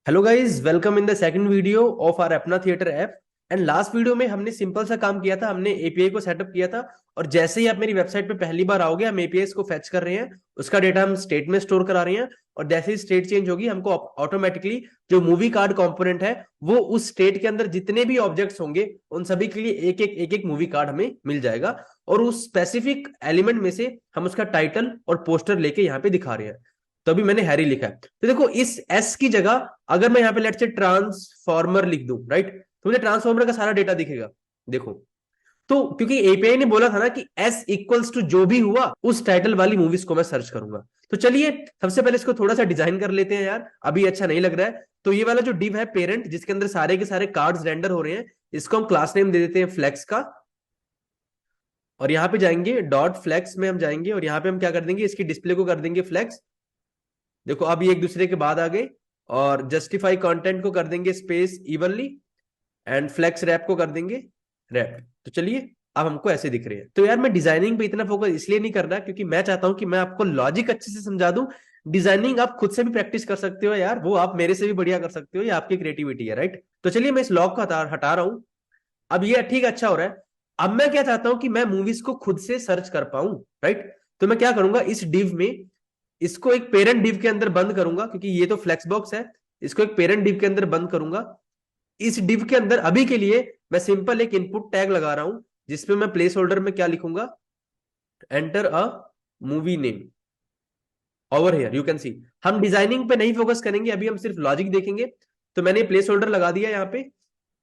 Hello guys, welcome in the second video of our Apna theatre app. And last video में हमने simple सा काम किया था, हमने एपीआई को सेटअप किया था। और जैसे ही आप मेरी वेबसाइट पे पहली बार आओगे, हम एपीआई को फेच कर रहे हैं, उसका डेटा हम स्टेट में स्टोर करा रहे हैं। और जैसे ही स्टेट चेंज होगी, हमको ऑटोमेटिकली जो मूवी कार्ड कंपोनेंट है वो उस स्टेट के अंदर जितने भी ऑब्जेक्ट्स होंगे उन सभी के लिए एक एक मूवी कार्ड हमें मिल जाएगा। और उस स्पेसिफिक एलिमेंट में से हम उसका टाइटल और पोस्टर लेके यहाँ पे दिखा रहे हैं। तो अभी मैंने हैरी लिखा है, तो देखो इस एस की जगह अगर मैं यहाँ पे लेट्स से ट्रांसफॉर्मर लिख दूं, राइट, तो मुझे ट्रांसफॉर्मर का सारा डेटा दिखेगा। देखो, तो क्योंकि एपीआई ने बोला था ना कि एस इक्वल्स टू जो भी हुआ उस टाइटल वाली मूवीज को मैं सर्च करूंगा। तो चलिए सबसे पहले इसको थोड़ा सा डिजाइन कर लेते हैं यार, अभी अच्छा नहीं लग रहा है। तो ये वाला जो डिव है पेरेंट, जिसके अंदर सारे के सारे कार्ड्स रेंडर हो रहे हैं, इसको हम क्लास नेम दे देते हैं फ्लेक्स का। और यहाँ पे जाएंगे डॉट फ्लेक्स में हम जाएंगे और यहाँ पे हम क्या कर देंगे, इसकी डिस्प्ले को कर देंगे फ्लेक्स। देखो अब ये एक दूसरे के बाद आ गए। और जस्टिफाई कंटेंट को कर देंगे space evenly, and flex wrap को कर देंगे रैप। तो चलिए अब हमको ऐसे दिख रहे हैं। तो यार मैं डिजाइनिंग पे इतना फोकस इसलिए नहीं कर रहा क्योंकि मैं चाहता हूं कि मैं आपको लॉजिक अच्छे से समझा दूं। डिजाइनिंग आप खुद से भी प्रैक्टिस कर सकते हो यार, वो आप मेरे से भी बढ़िया कर सकते हो, ये आपकी क्रिएटिविटी है, राइट। तो चलिए मैं इस लॉग को हटा रहा हूं। अब ये ठीक अच्छा हो रहा है। अब मैं क्या चाहता हूं कि मैं मूवीज को खुद से सर्च कर पाऊं, राइट। तो मैं क्या करूंगा, इस डिव में इसको एक पेरेंट डिव के अंदर बंद करूंगा, क्योंकि ये तो फ्लेक्स बॉक्स है। इसको एक पेरेंट डिव के अंदर बंद करूंगा। इस डिव के अंदर अभी के लिए मैं सिंपल एक इनपुट टैग लगा रहा हूं, जिसपे मैं प्लेस होल्डर में क्या लिखूंगा, enter a movie name over here you can see. हम डिजाइनिंग पे नहीं फोकस करेंगे, अभी हम सिर्फ लॉजिक देखेंगे। तो मैंने प्लेस होल्डर लगा दिया यहाँ पे।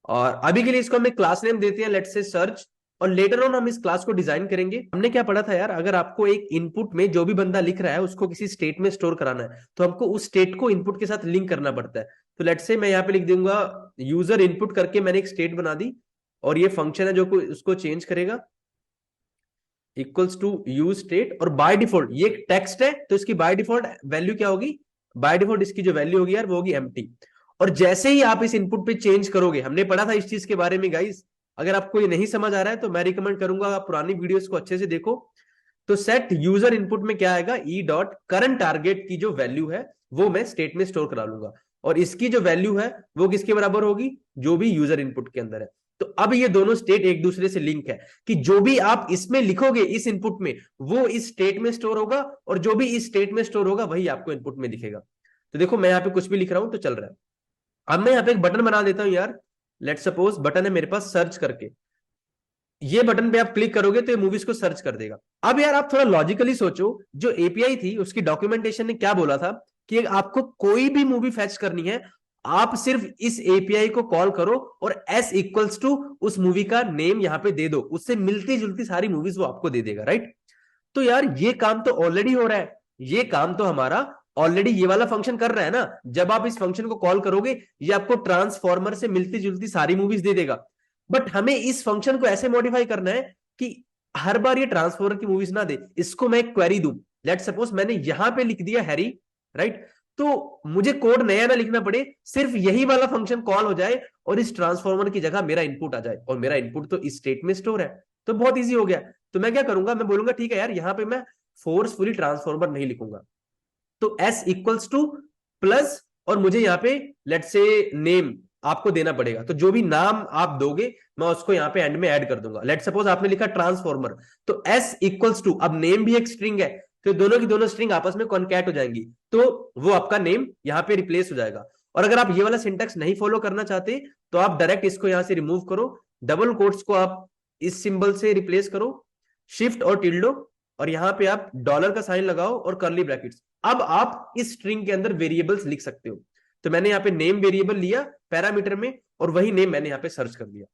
और अभी के लिए इसको हम एक क्लास नेम देते हैं, लेट्स से सर्च। और लेटर ऑन हम इस क्लास को डिजाइन करेंगे। हमने क्या पढ़ा था यार, अगर आपको एक इनपुट में जो भी बंदा लिख रहा है उसको किसी स्टेट में स्टोर कराना है, तो हमको उस स्टेट को इनपुट के साथ लिंक करना पड़ता है। तो लेट्स से मैं यहाँ पे लिख दूंगा यूजर इनपुट करके मैंने एक स्टेट बना दी। और ये फंक्शन है जो उसको चेंज करेगा, इक्वल्स टू यूज स्टेट। और बाय डिफॉल्ट ये टेक्स्ट है, तो इसकी बाय डिफॉल्ट वैल्यू क्या होगी, बाय डिफॉल्ट इसकी जो वैल्यू होगी यार वो होगी एम्प्टी। और जैसे ही आप इस इनपुट पे चेंज करोगे, हमने पढ़ा था इस चीज के बारे में गाइस, अगर आपको ये नहीं समझ आ रहा है तो मैं रिकमेंड करूंगा आप पुरानी वीडियोस को अच्छे से देखो। तो सेट यूजर इनपुट में क्या आएगा, ई डॉट करंट टारगेट की जो वैल्यू है वो मैं स्टेट में स्टोर करा लूंगा। और इसकी जो वैल्यू है वो किसके बराबर होगी, जो भी यूजर इनपुट के अंदर है। तो अब ये दोनों स्टेट एक दूसरे से लिंक है, कि जो भी आप इसमें लिखोगे इस इनपुट में, वो इस स्टेट में स्टोर होगा, और जो भी इस स्टेट में स्टोर होगा वही आपको इनपुट में दिखेगा। तो देखो मैं यहाँ पे कुछ भी लिख रहा हूं तो चल रहा है। अब मैं यहाँ पे एक बटन बना देता हूं यार। लेट सपोज बटन है मेरे पास सर्च करके, ये बटन पे आप क्लिक करोगे तो ये मूवीज को सर्च कर देगा। अब यार आप थोड़ा लॉजिकली सोचो, जो एपीआई थी उसकी डॉक्यूमेंटेशन ने क्या बोला था, कि आपको कोई भी मूवी फैच करनी है, आप सिर्फ इस एपीआई को कॉल करो और एस इक्वल्स टू उस मूवी का नेम यहां पे दे दो, उससे मिलती जुलती सारी मूवीज वो आपको दे देगा, राइट। तो यार ये काम तो ऑलरेडी हो रहा है, ये काम तो हमारा ऑलरेडी ये वाला फंक्शन कर रहा है ना। जब आप इस फंक्शन को कॉल करोगे, ये आपको ट्रांसफॉर्मर से मिलती जुलती सारी मूवीज दे देगा। बट हमें इस फंक्शन को ऐसे मॉडिफाई करना है कि हर बार ये ट्रांसफॉर्मर की मूवीज ना दे। इसको मैं एक क्वेरी दूं, लेट सपोज मैंने यहां पे लिख दिया हैरी, राइट। तो मुझे कोड नया ना लिखना पड़े, सिर्फ यही वाला फंक्शन कॉल हो जाए और इस ट्रांसफॉर्मर की जगह मेरा इनपुट आ जाए, और मेरा इनपुट तो इस स्टेट में स्टोर है। तो बहुत ईजी हो गया। तो मैं क्या करूंगा, मैं बोलूंगा ठीक है यार, यहां पे मैं फोर्सफुली ट्रांसफॉर्मर नहीं लिखूंगा। तो एस इक्वल्स टू प्लस, और मुझे यहाँ पे लेट से नेम आपको देना पड़ेगा। तो जो भी नाम आप दोगे मैं उसको यहाँ पे एंड में ऐड कर दूंगा। लेट सपोज आपने लिखा ट्रांसफॉर्मर, तो एस इक्वल्स टू, अब नेम भी एक स्ट्रिंग है, तो दोनों की दोनों स्ट्रिंग आपस में कॉन्कैट हो जाएंगी, तो वो आपका नेम यहाँ पे रिप्लेस हो जाएगा। और अगर आप ये वाला सिंटेक्स नहीं फॉलो करना चाहते, तो आप डायरेक्ट इसको यहां से रिमूव करो, डबल कोट्स को आप इस सिंबल से रिप्लेस करो, शिफ्ट और टिल्डो, और यहां पे आप डॉलर का साइन लगाओ और कर्ली ब्रैकेट्स। अब आप इस स्ट्रिंग के अंदर वेरिएबल्स लिख सकते हो। तो मैंने यहाँ पे नेम वेरिएबल लिया पैरामीटर में, और वही नेम मैंने यहाँ पे सर्च कर दिया।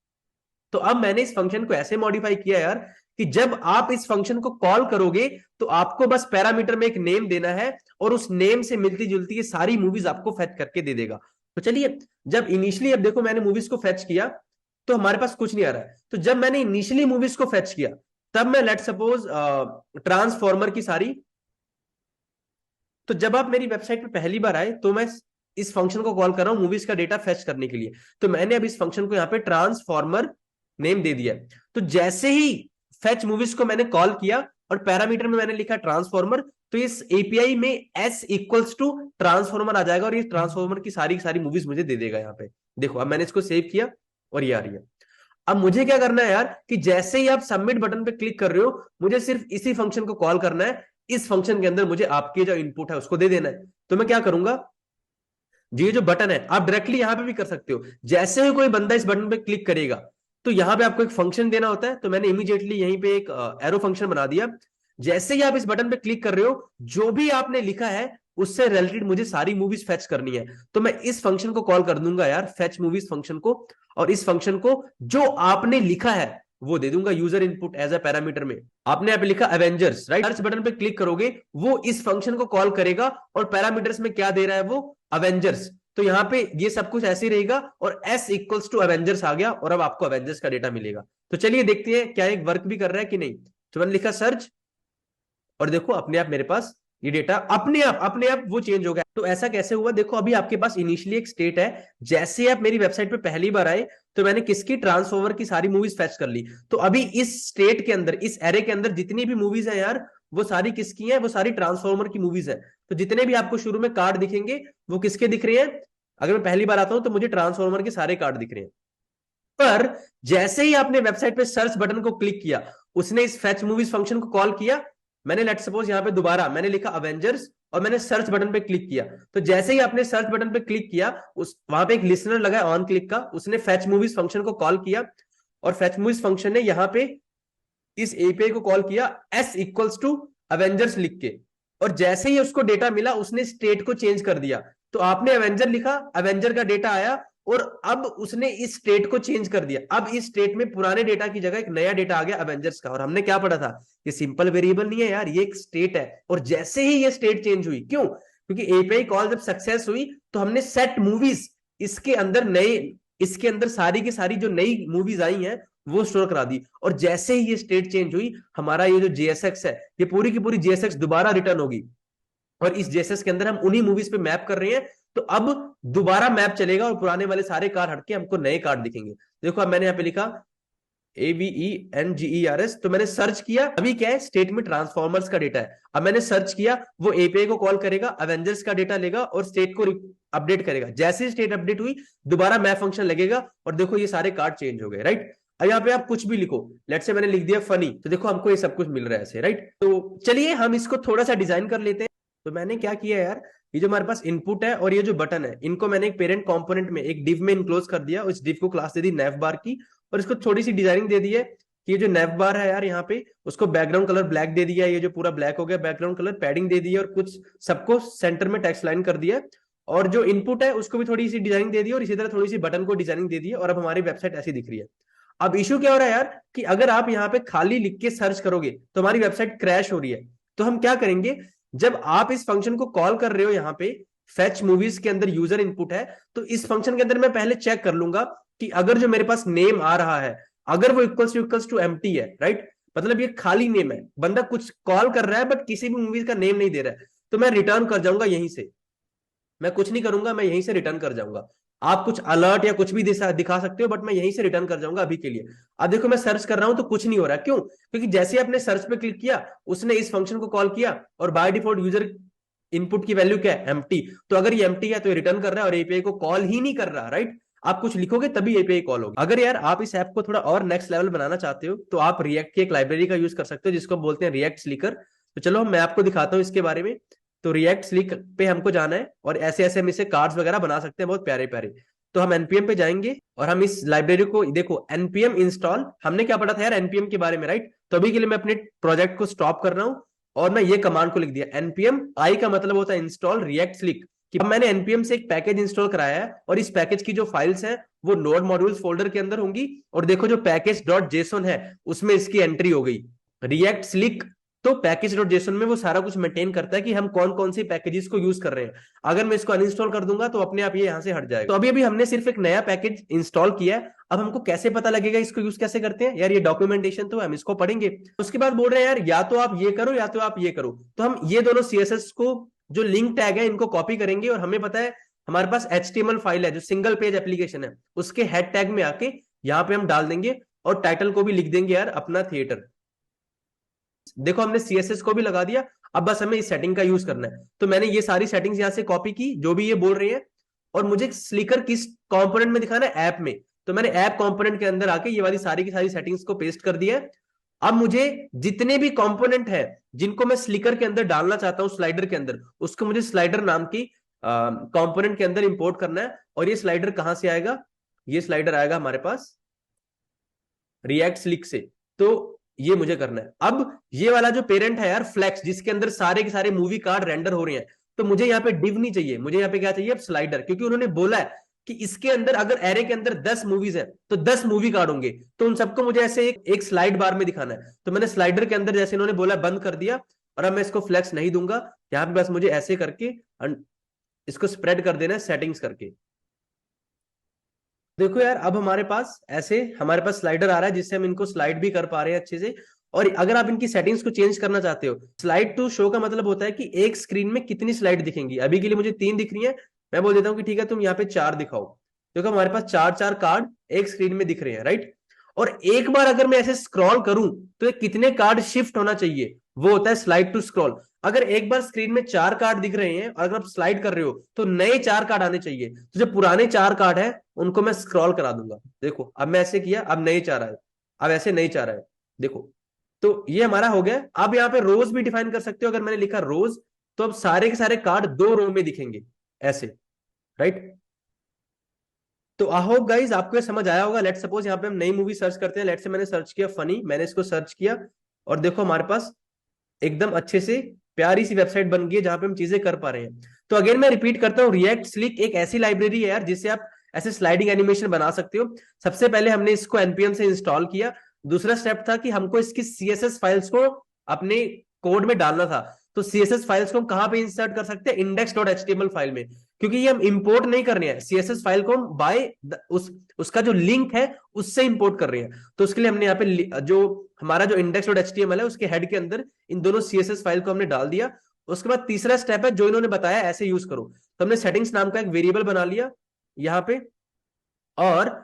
तो अब मैंने इस फंक्शन को ऐसे मॉडिफाई किया यार, कि जब आप इस फंक्शन को कॉल करोगे तो आपको बस पैरामीटर में एक नेम देना है, और उस नेम से मिलती जुलती ये सारी मूवीज आपको फेच करके दे देगा। तो चलिए, जब इनिशियली, अब देखो मैंने मूवीज को फेच किया तो हमारे पास कुछ नहीं आ रहा है। तो जब मैंने इनिशियली मूवीज को फेच किया, तब मैं लेट सपोज ट्रांसफॉर्मर की सारी, तो जब आप मेरी वेबसाइट पे पहली बार आए तो मैं इस फंक्शन को कॉल कर रहा हूं मूवीज का डेटा फेच करने के लिए। तो मैंने अब इस फंक्शन को यहाँ पे ट्रांसफॉर्मर नेम दे दिया। तो जैसे ही फेच मूवीज को मैंने कॉल किया और पैरामीटर में मैंने लिखा ट्रांसफॉर्मर, तो इस एपीआई में एस इक्वल्स टू ट्रांसफॉर्मर आ जाएगा और ये ट्रांसफॉर्मर की सारी मूवीज मुझे दे देगा यहाँ पे। देखो अब मैंने इसको सेव किया और ये आ रही है। अब मुझे क्या करना है यार कि जैसे ही आप सबमिट बटन पे क्लिक कर रहे हो, मुझे सिर्फ इसी फंक्शन को कॉल करना है। इस फंक्शन के अंदर मुझे आपके जो इनपुट है उसको दे देना है। तो मैं क्या करूंगा, ये जो बटन है आप डायरेक्टली यहां पे भी कर सकते हो। जैसे ही कोई बंदा इस बटन पे क्लिक करेगा तो यहां पे आपको एक फंक्शन देना होता है। तो मैंने इमीडिएटली यहीं पे एक एरो फंक्शन बना दिया। जैसे ही आप इस बटन पे क्लिक कर रहे हो, जो भी आपने लिखा है उससे रिलेटेड मुझे सारी मूवीज फेच करनी है। तो मैं इस फंक्शन को कॉल कर दूंगा यार, फेच मूवीज फंक्शन को, और इस फंक्शन को जो आपने लिखा है वो दे दूंगा user input as a parameter में। आपने यहाँ पे लिखा एवेंजर्स, राइट? सर्च बटन पे क्लिक करोगे, वो इस फंक्शन को कॉल करेगा और पैरामीटर्स में क्या दे रहा है वो अवेंजर्स। तो यहाँ पे ये सब कुछ ऐसे ही रहेगा और एस इक्वल्स टू अवेंजर्स आ गया और अब आपको अवेंजर्स का डेटा मिलेगा। तो चलिए देखते हैं क्या एक वर्क भी कर रहा है कि नहीं। तो मैंने लिखा सर्च और देखो अपने आप मेरे पास ये डेटा अपने आप वो चेंज हो गया। तो ऐसा कैसे हुआ? देखो अभी आपके पास इनिशियली एक स्टेट है, जैसे आप मेरी वेबसाइट पे पहली बार आए तो मैंने किसकी ट्रांसफॉर्मर की सारी मूवीज फेच कर ली। तो अभी इस स्टेट के अंदर, इस एरे के अंदर जितनी भी मूवीज है यार, वो सारी किसकी है? वो सारी ट्रांसफॉर्मर की मूवीज है। तो जितने भी आपको शुरू में कार्ड दिखेंगे वो किसके दिख रहे हैं? अगर मैं पहली बार आता हूं तो मुझे ट्रांसफॉर्मर के सारे कार्ड दिख रहे हैं। पर जैसे ही आपने वेबसाइट पे सर्च बटन को क्लिक किया, उसने इस फेच मूवीज फंक्शन को कॉल किया। मैंने लेट सपोज यहां पे दोबारा मैंने लिखा अवेंजर्स और मैंने सर्च बटन पे क्लिक किया। तो जैसे ही आपने सर्च बटन पे क्लिक किया, उस वहां पे एक लिसनर लगा है ऑन क्लिक का, उसने फेच मूवीज फंक्शन को कॉल किया और फेच मूवीज फंक्शन ने यहां पे इस एपीआई को कॉल किया एस इक्वल्स टू अवेंजर्स लिख के। और जैसे ही उसको डेटा मिला उसने स्टेट को चेंज कर दिया। तो आपने अवेंजर लिखा, अवेंजर का डेटा आया और अब उसने इस स्टेट को चेंज कर दिया। अब इस स्टेट में पुराने डेटा की जगह एक नया डेटा आ गया अवेंजर्स का। और हमने क्या पढ़ा था? ये सिंपल वेरिएबल नहीं है यार, ये एक स्टेट है। और जैसे ही ये स्टेट चेंज हुई, क्यों? क्योंकि एपीआई कॉल जब सक्सेस हुई तो हमने सेट मूवीज इसके अंदर नए, इसके अंदर सारी की सारी जो नई मूवीज आई हैं वो स्टोर करा दी। और जैसे ही ये स्टेट चेंज हुई, हमारा ये जो जेएसएक्स है, ये पूरी की पूरी जेएसएक्स दोबारा रिटर्न होगी। और इस जेएसएक्स के अंदर हम उन्हीं मूवीज पे मैप कर रहे हैं। तो अब दोबारा मैप चलेगा और पुराने वाले सारे कार्ड हटके हमको नए कार्ड दिखेंगे। देखो अब मैंने यहाँ पे लिखा AVENGERS, तो मैंने सर्च किया। अभी क्या है? स्टेट में ट्रांसफॉर्मर्स का डेटा है। अब मैंने सर्च किया, वो एपीआई को कॉल करेगा, अवेंजर्स का डेटा लेगा और स्टेट को अपडेट करेगा। जैसे ही स्टेट अपडेट हुई, दोबारा मैप फंक्शन लगेगा और देखो ये सारे कार्ड चेंज हो गए, राइट? अब यहाँ पे आप कुछ भी लिखो, लेट से मैंने लिख दिया फनी, तो देखो हमको ये सब कुछ मिल रहा है ऐसे, राइट? तो चलिए हम इसको थोड़ा सा डिजाइन कर लेते हैं। तो मैंने क्या किया यार, ये जो हमारे पास इनपुट है और ये जो बटन है, इनको मैंने एक पेरेंट कंपोनेंट में एक डिव में इनक्लोज कर दिया। उस डिव को क्लास दे दी नेव बार की और इसको थोड़ी सी डिजाइनिंग दे दी है कि ये जो नेव बार है यार, यहाँ पे उसको बैकग्राउंड कलर ब्लैक दे दिया। ये जो पूरा ब्लैक हो गया बैकग्राउंड कलर, पैडिंग दे दी है और कुछ सबको सेंटर में टेक्स्ट लाइन कर दिया। और जो इनपुट है उसको भी थोड़ी सी डिजाइनिंग दे दी और इसी तरह थोड़ी सी बटन को डिजाइनिंग दे दी। और अब हमारी वेबसाइट ऐसी दिख रही है। अब इशू क्या हो रहा है यार कि अगर आप यहाँ पे खाली लिख के सर्च करोगे तो हमारी वेबसाइट क्रैश हो रही है। तो हम क्या करेंगे, जब आप इस फंक्शन को कॉल कर रहे हो यहाँ पे फेच मूवीज के अंदर यूजर इनपुट है, तो इस फंक्शन के अंदर मैं पहले चेक कर लूंगा कि अगर जो मेरे पास नेम आ रहा है, अगर वो इक्वल्स टू एम्प्टी है, राइट? मतलब ये खाली नेम है, बंदा कुछ कॉल कर रहा है बट किसी भी मूवीज का नेम नहीं दे रहा है, तो मैं रिटर्न कर जाऊंगा यहीं से। मैं कुछ नहीं करूंगा, मैं यहीं से रिटर्न कर जाऊंगा। आप कुछ अलर्ट या कुछ भी दिखा सकते हो बट मैं यहीं से रिटर्न कर जाऊंगा अभी के लिए। अब देखो मैं सर्च कर रहा हूं तो कुछ नहीं हो रहा। क्यों? क्योंकि जैसे आपने सर्च पे क्लिक किया, उसने इस फंक्शन को कॉल किया और बाय डिफॉल्ट यूजर इनपुट की वैल्यू क्या है? एम्प्टी। तो अगर ये एम्प्टी है तो ये रिटर्न कर रहा है और एपीआई को कॉल ही नहीं कर रहा, राइट? आप कुछ लिखोगे तभी एपीआई कॉल होगी। अगर यार आप इस ऐप को थोड़ा और नेक्स्ट लेवल बनाना चाहते हो तो आप रिएक्ट की एक लाइब्रेरी का यूज कर सकते हो जिसको बोलते हैं रिएक्ट स्लीकर। तो चलो मैं आपको दिखाता हूँ इसके बारे में। तो रिएक्ट स्लीक पे हमको जाना है और ऐसे ऐसे हम इसे कार्ड्स वगैरह बना सकते हैं, बहुत प्यारे प्यारे। तो हम एनपीएम पे जाएंगे और हम इस लाइब्रेरी को देखो, एनपीएम इंस्टॉल। हमने क्या पढ़ा था यार एनपीएम के बारे में, राइट? तो अभी के लिए मैं अपने प्रोजेक्ट को स्टॉप कर रहा हूं और मैं ये कमांड को लिख दिया एनपीएम आई का मतलब होता है इंस्टॉल रिएक्ट स्लीक। कि अब मैंने एनपीएम से एक पैकेज इंस्टॉल कराया है और इस पैकेज की जो फाइल्स हैं वो नोड मॉड्यूल्स फोल्डर के अंदर होंगी। और देखो जो पैकेज डॉट जेसन है उसमें इसकी एंट्री हो गई रिएक्ट स्लीक। तो पैकेज डॉट जेसन में वो सारा कुछ मेंटेन करता है कि हम कौन कौन सी पैकेजेस को यूज कर रहे हैं। अगर मैं इसको अनइंस्टॉल कर दूंगा तो अपने आप ये यहां से हट जाएगा। तो अभी अभी हमने सिर्फ एक नया पैकेज इंस्टॉल किया है। अब हमको कैसे पता लगेगा इसको यूज कैसे करते हैं यार? ये डॉक्यूमेंटेशन तो हम इसको पढ़ेंगे। उसके बाद बोल रहे हैं यार या तो आप ये करो या तो आप ये करो। तो हम ये दोनों सीएसएस को जो लिंक टैग है इनको कॉपी करेंगे और हमें पता है हमारे पास एचटीएमएल फाइल है जो सिंगल पेज एप्लीकेशन है, उसके हेड टैग में आके यहाँ पे हम डाल देंगे और टाइटल को भी लिख देंगे यार अपना थिएटर। देखो हमने CSS को भी लगा दिया, अब बस हमें इस सेटिंग का यूज करना है। तो मैंने ये सारी सेटिंग्स यहां से कॉपी की जो भी ये बोल रही है, और मुझे स्लिकर किस कंपोनेंट में दिखाना है, ऐप में। तो मैंने ऐप कंपोनेंट के अंदर आके ये वाली सारी की सारी सेटिंग्स को पेस्ट कर दिया है। अब मुझे जितने भी कंपोनेंट है जिनको मैं स्लिकर के अंदर डालना चाहता हूं, स्लाइडर के अंदर, उसको मुझे स्लाइडर नाम की कंपोनेंट के अंदर इंपोर्ट करना है। और ये स्लाइडर कहां से आएगा, ये स्लाइडर आएगा हमारे पास रिएक्ट स्लिक से। तो ये मुझे करना है। अब ये वाला जो पेरेंट है यार फ्लेक्स, जिसके अंदर सारे के सारे मूवी कार्ड रेंडर हो रहे हैं, तो मुझे यहाँ पे डिव नहीं चाहिए, मुझे यहाँ पे क्या चाहिए, अब स्लाइडर। क्योंकि उन्होंने बोला है कि इसके अंदर अगर एरे के अंदर 10 मूवीज है तो 10 मूवी कार्ड होंगे, तो उन सबको मुझे ऐसे एक स्लाइड बार में दिखाना है। तो मैंने स्लाइडर के अंदर जैसे इन्होंने बोला बंद कर दिया, और अब मैं इसको फ्लेक्स नहीं दूंगा। यहाँ पे बस मुझे ऐसे करके इसको स्प्रेड कर देना है सेटिंग्स करके। देखो यार, अब हमारे पास ऐसे हमारे पास स्लाइडर आ रहा है जिससे हम इनको स्लाइड भी कर पा रहे हैं अच्छे से। और अगर आप इनकी सेटिंग्स को चेंज करना चाहते हो, स्लाइड टू शो का मतलब होता है कि एक स्क्रीन में कितनी स्लाइड दिखेंगी। अभी के लिए मुझे 3 दिख रही है, मैं बोल देता हूँ कि ठीक है तुम यहाँ पे 4 दिखाओ, क्योंकि हमारे पास 4 कार्ड एक स्क्रीन में दिख रहे हैं, राइट। और एक बार अगर मैं ऐसे स्क्रॉल करूं तो ये कितने कार्ड शिफ्ट होना चाहिए, वो होता है स्लाइड टू स्क्रॉल। अगर एक बार स्क्रीन में 4 कार्ड दिख रहे हैं और अगर आप स्लाइड कर रहे हो तो नए 4 कार्ड आने चाहिए। तो जो पुराने 4 कार्ड है उनको मैं स्क्रॉल करा दूंगा। देखो अब मैं ऐसे किया, अब नए 4 आए, अब ऐसे नए 4 आए, देखो। तो ये हमारा हो गया। अब यहाँ पे रोज भी डिफाइन कर सकते हो। अगर मैंने लिखा रोज, तो अब सारे के सारे कार्ड 2 रो में दिखेंगे ऐसे, राइट। तो आई होप गाइज आपको ये समझ आया होगा। लेट सपोज यहाँ पे हम नई मूवी सर्च करते हैं। लेट से मैंने सर्च किया फनी, मैंने इसको सर्च किया, और देखो हमारे पास एकदम अच्छे से प्यारी सी वेबसाइट बन गई है जहां पे हम चीजें कर पा रहे हैं। तो अगेन मैं रिपीट करता हूँ, रिएक्ट स्लिक एक ऐसी लाइब्रेरी है यार जिससे आप ऐसे स्लाइडिंग एनिमेशन बना सकते हो। सबसे पहले हमने इसको npm से इंस्टॉल किया। दूसरा स्टेप था कि हमको इसकी CSS फाइल्स को अपने कोड में डालना था। तो CSS फाइल्स को हम कहां पे इंसर्ट कर सकते हैं, index.html फाइल में। क्योंकि ये हम इंपोर्ट नहीं करने हैं, CSS फाइल को हम बाय उसका जो लिंक है उससे इंपोर्ट कर रहे हैं। तो उसके लिए हमने यहाँ पे जो हमारा जो index.html है उसके हेड के अंदर इन दोनों CSS फाइल को हमने डाल दिया। उसके बाद तीसरा स्टेप है जो इन्होंने बताया ऐसे यूज करो। तो हमने सेटिंग्स नाम का एक वेरिएबल बना लिया यहाँ पे, और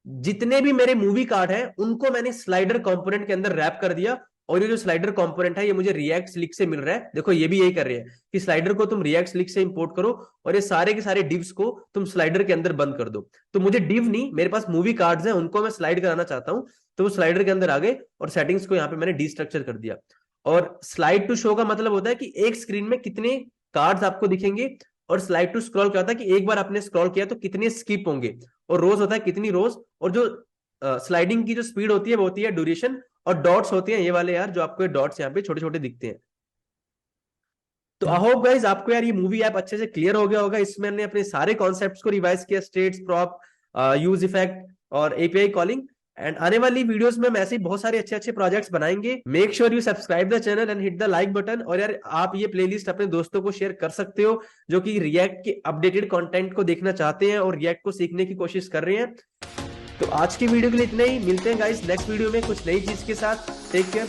जितने भी मेरे मूवी कार्ड हैं उनको मैंने स्लाइडर कंपोनेंट के अंदर रैप कर दिया। और ये जो स्लाइडर कंपोनेंट है ये मुझे रिएक्ट स्लिक से मिल रहा है। देखो ये भी यही कर रहे हैं कि स्लाइडर को तुम रिएक्ट स्लिक से इंपोर्ट करो और ये सारे के सारे डिव्स को तुम स्लाइडर के अंदर बंद कर दो। तो मुझे डिव नहीं, मेरे पास मूवी कार्ड्स हैं, उनको मैं स्लाइड कराना चाहता हूं, तो वो स्लाइडर के अंदर आ गए और सेटिंग्स को यहाँ पे मैंने डिस्ट्रक्चर कर दिया। और स्लाइड टू शो का मतलब होता है कि एक स्क्रीन में कितने कार्ड्स आपको दिखेंगे, और स्लाइड टू स्क्रॉल क्या होता है कि एक बार आपने स्क्रॉल किया तो कितने स्किप होंगे, और रोज होता है कितनी रोज, और जो स्लाइडिंग की जो स्पीड होती है वो होती है ड्यूरेशन, और डॉट्स होते हैं ये वाले यार जो आपको डॉट्स यहाँ पे छोटे छोटे दिखते हैं। तो आई होप गाइज आपको यार ये मूवी ऐप अच्छे से क्लियर हो गया होगा। इसमें हमने अपने सारे कॉन्सेप्ट्स को रिवाइज किया, स्टेट्स, प्रॉप, यूज इफेक्ट और एपीआई कॉलिंग। एंड आने वाली वीडियोस में हम ऐसे ही बहुत सारे अच्छे अच्छे प्रोजेक्ट्स बनाएंगे। Make sure you subscribe the channel and hit the like button. और यार आप ये प्लेलिस्ट अपने दोस्तों को शेयर कर सकते हो जो कि रिएक्ट के अपडेटेड कंटेंट को देखना चाहते हैं और रिएक्ट को सीखने की कोशिश कर रहे हैं। तो आज की वीडियो के लिए इतना ही, मिलते हैं गाइस नेक्स्ट वीडियो में कुछ नई चीज के साथ। Take care.